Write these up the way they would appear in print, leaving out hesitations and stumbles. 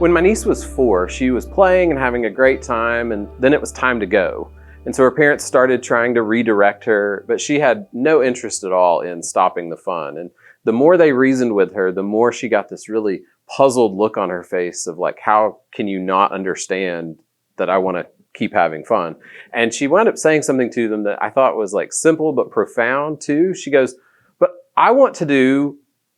When my niece was 4, she was playing and having a great time, and then it was time to go. And so her parents started trying to redirect her, but she had no interest at all in stopping the fun. And the more they reasoned with her, the more she got this really puzzled look on her face of like, how can you not understand that I want to keep having fun? And she wound up saying something to them that I thought was like simple but profound too. She goes, "But I want to do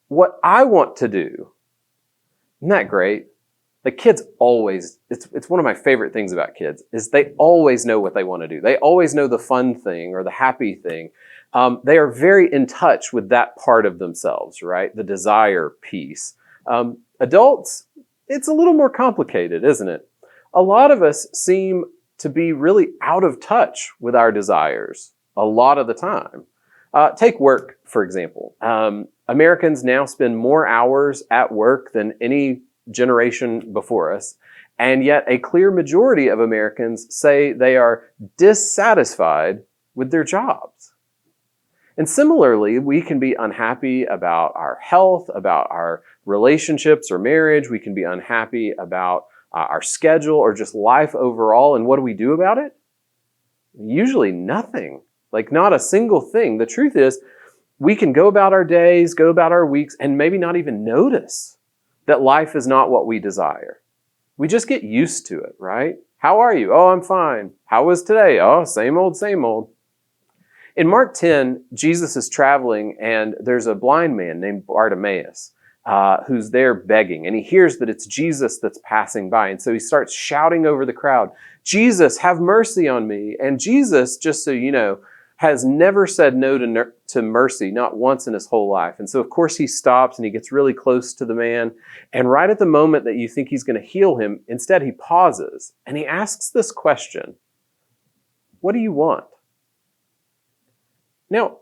what I want to do." Isn't that great? Like kids always, it's one of my favorite things about kids is they always know what they want to do. They always know the fun thing or the happy thing. They are very in touch with that part of themselves, right? The desire piece. Adults, it's a little more complicated, isn't it? A lot of us seem to be really out of touch with our desires a lot of the time. Take work, for example. Americans now spend more hours at work than any generation before us, and yet a clear majority of Americans say they are dissatisfied with their jobs. And similarly, we can be unhappy about our health, about our relationships or marriage. We can be unhappy about our schedule or just life overall. And what do we do about it? Usually nothing, like not a single thing. The truth is, we can go about our days, go about our weeks, and maybe not even notice that life is not what we desire. We just get used to it, right? How are you? Oh, I'm fine. How was today? Oh, same old, same old. In Mark 10, Jesus is traveling and there's a blind man named Bartimaeus who's there begging. And he hears that it's Jesus that's passing by. And so he starts shouting over the crowd, "Jesus, have mercy on me." And Jesus, just so you know, has never said no to mercy, not once in his whole life. And so, of course, he stops and he gets really close to the man. And right at the moment that you think he's going to heal him, instead he pauses and he asks this question, "What do you want?" Now,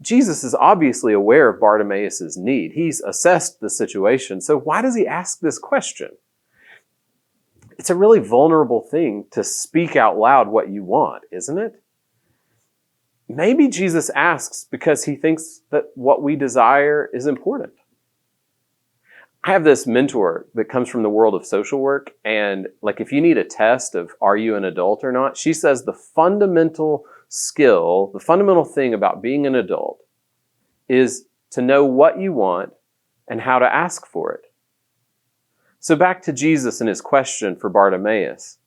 Jesus is obviously aware of Bartimaeus' need. He's assessed the situation. So why does he ask this question? It's a really vulnerable thing to speak out loud what you want, isn't it? Maybe Jesus asks because he thinks that what we desire is important. I have this mentor that comes from the world of social work, and like if you need a test of are you an adult or not, she says the fundamental skill, the fundamental thing about being an adult is to know what you want and how to ask for it. So back to Jesus and his question for Bartimaeus.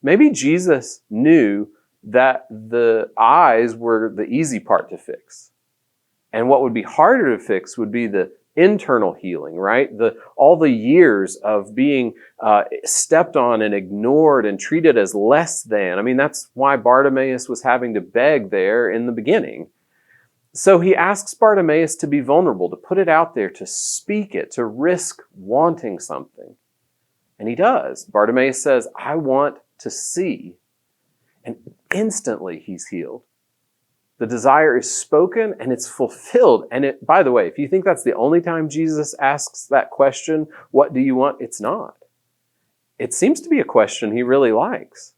Maybe Jesus knew that the eyes were the easy part to fix. And what would be harder to fix would be the internal healing, right? All the years of being stepped on and ignored and treated as less than. I mean, that's why Bartimaeus was having to beg there in the beginning. So he asks Bartimaeus to be vulnerable, to put it out there, to speak it, to risk wanting something. And he does. Bartimaeus says, "I want to see." And instantly he's healed. The desire is spoken and it's fulfilled. And by the way, if you think that's the only time Jesus asks that question, "What do you want?" It's not. It seems to be a question he really likes.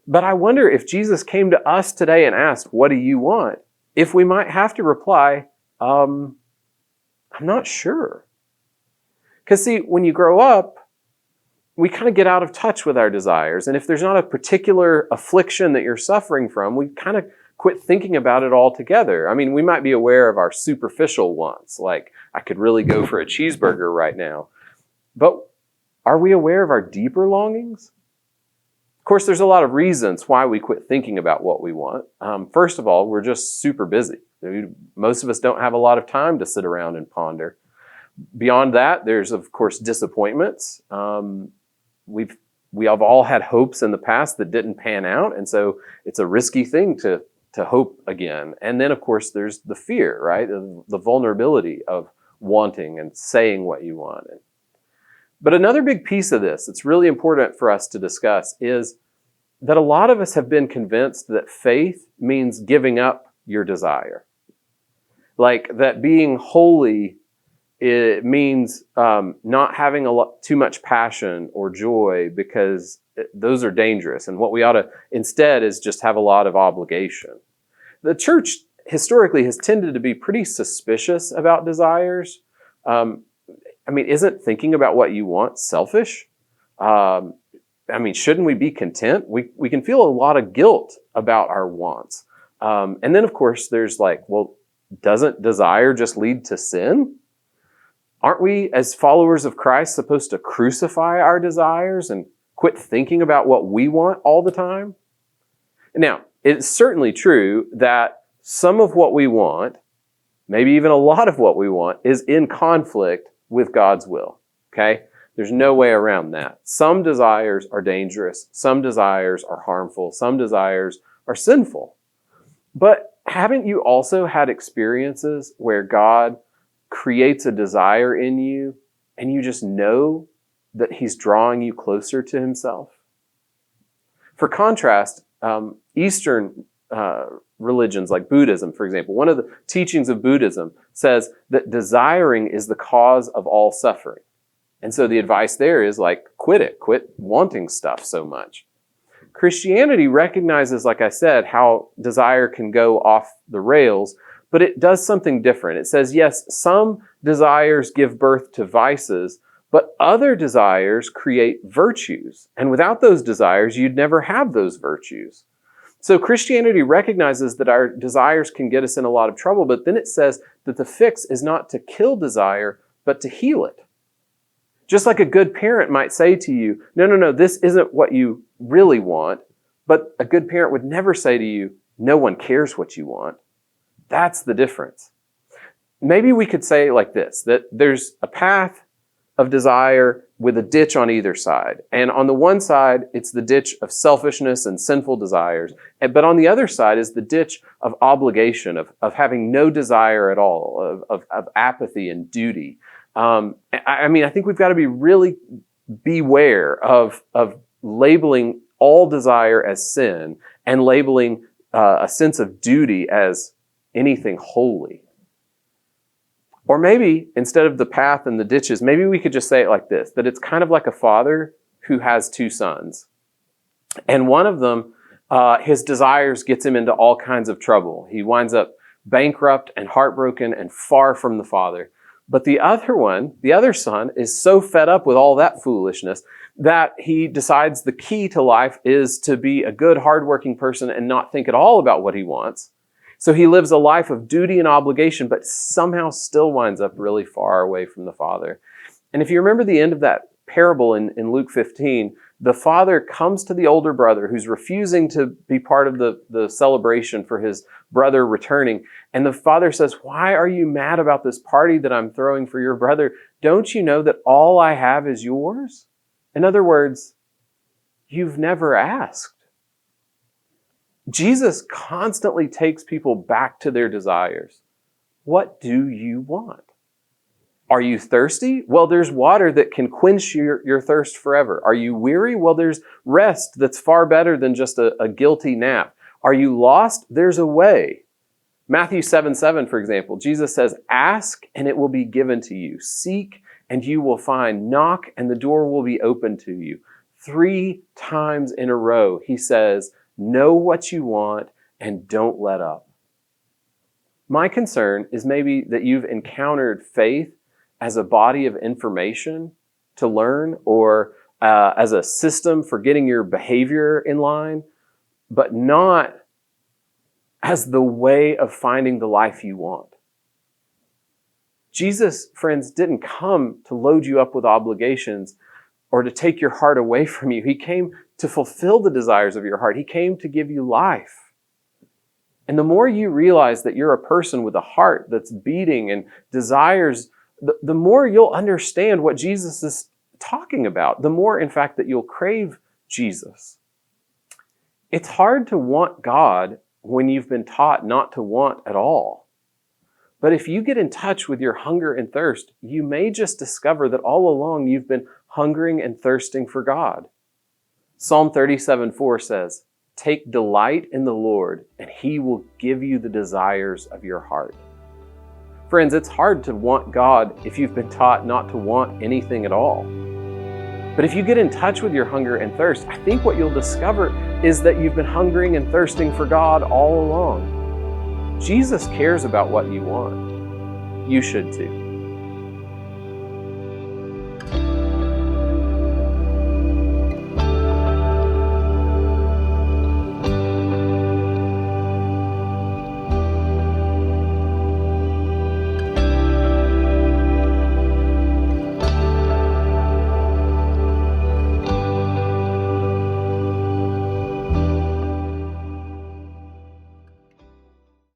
But I wonder if Jesus came to us today and asked, "What do you want?" if we might have to reply, I'm not sure. Because see, when you grow up, we kind of get out of touch with our desires. And if there's not a particular affliction that you're suffering from, we kind of quit thinking about it altogether. I mean, we might be aware of our superficial wants, like I could really go for a cheeseburger right now. But are we aware of our deeper longings? Of course, there's a lot of reasons why we quit thinking about what we want. First of all, we're just super busy. Most of us don't have a lot of time to sit around and ponder. Beyond that, there's, of course, disappointments. We have all had hopes in the past that didn't pan out, and so it's a risky thing to hope again. And then, of course, there's the fear, right? The vulnerability of wanting and saying what you want. But another big piece of this that's really important for us to discuss is that a lot of us have been convinced that faith means giving up your desire. Like that being holy, it means not having too much passion or joy because those are dangerous. And what we ought to instead is just have a lot of obligation. The church historically has tended to be pretty suspicious about desires. isn't thinking about what you want selfish? Shouldn't we be content? We can feel a lot of guilt about our wants. And then, of course, there's doesn't desire just lead to sin? Aren't we, as followers of Christ, supposed to crucify our desires and quit thinking about what we want all the time? Now, it's certainly true that some of what we want, maybe even a lot of what we want, is in conflict with God's will, okay? There's no way around that. Some desires are dangerous. Some desires are harmful. Some desires are sinful. But haven't you also had experiences where God creates a desire in you and you just know that He's drawing you closer to Himself? For contrast, Eastern religions like Buddhism, for example, one of the teachings of Buddhism says that desiring is the cause of all suffering. And so the advice there is quit wanting stuff so much. Christianity recognizes, like I said, how desire can go off the rails, but it does something different. It says, yes, some desires give birth to vices, but other desires create virtues. And without those desires, you'd never have those virtues. So Christianity recognizes that our desires can get us in a lot of trouble, but then it says that the fix is not to kill desire, but to heal it. Just like a good parent might say to you, no, this isn't what you really want. But a good parent would never say to you, no one cares what you want. That's the difference. Maybe we could say it like this, that there's a path of desire with a ditch on either side. And on the one side, it's the ditch of selfishness and sinful desires. But on the other side is the ditch of obligation, of having no desire at all, of apathy and duty. I think we've got to be really beware of labeling all desire as sin and labeling a sense of duty as anything holy. Or maybe instead of the path and the ditches, maybe we could just say it like this, that it's kind of like a father who has two sons. And one of them, his desires gets him into all kinds of trouble. He winds up bankrupt and heartbroken and far from the father. But the other son, is so fed up with all that foolishness that he decides the key to life is to be a good, hardworking person and not think at all about what he wants. So he lives a life of duty and obligation, but somehow still winds up really far away from the father. And if you remember the end of that parable in Luke 15, the father comes to the older brother who's refusing to be part of the celebration for his brother returning. And the father says, "Why are you mad about this party that I'm throwing for your brother? Don't you know that all I have is yours?" In other words, you've never asked. Jesus constantly takes people back to their desires. What do you want? Are you thirsty? Well, there's water that can quench your thirst forever. Are you weary? Well, there's rest that's far better than just a guilty nap. Are you lost? There's a way. Matthew 7:7, for example, Jesus says, "Ask and it will be given to you. Seek and you will find. Knock and the door will be open to you." 3 times in a row, he says, know what you want and don't let up. My concern is maybe that you've encountered faith as a body of information to learn or as a system for getting your behavior in line, but not as the way of finding the life you want. Jesus, friends, didn't come to load you up with obligations or to take your heart away from you. He came to fulfill the desires of your heart. He came to give you life. And the more you realize that you're a person with a heart that's beating and desires, the more you'll understand what Jesus is talking about. The more, in fact, that you'll crave Jesus. It's hard to want God when you've been taught not to want at all. But if you get in touch with your hunger and thirst, you may just discover that all along you've been hungering and thirsting for God. Psalm 37:4 says, "Take delight in the Lord, and He will give you the desires of your heart." Friends, it's hard to want God if you've been taught not to want anything at all. But if you get in touch with your hunger and thirst, I think what you'll discover is that you've been hungering and thirsting for God all along. Jesus cares about what you want. You should too.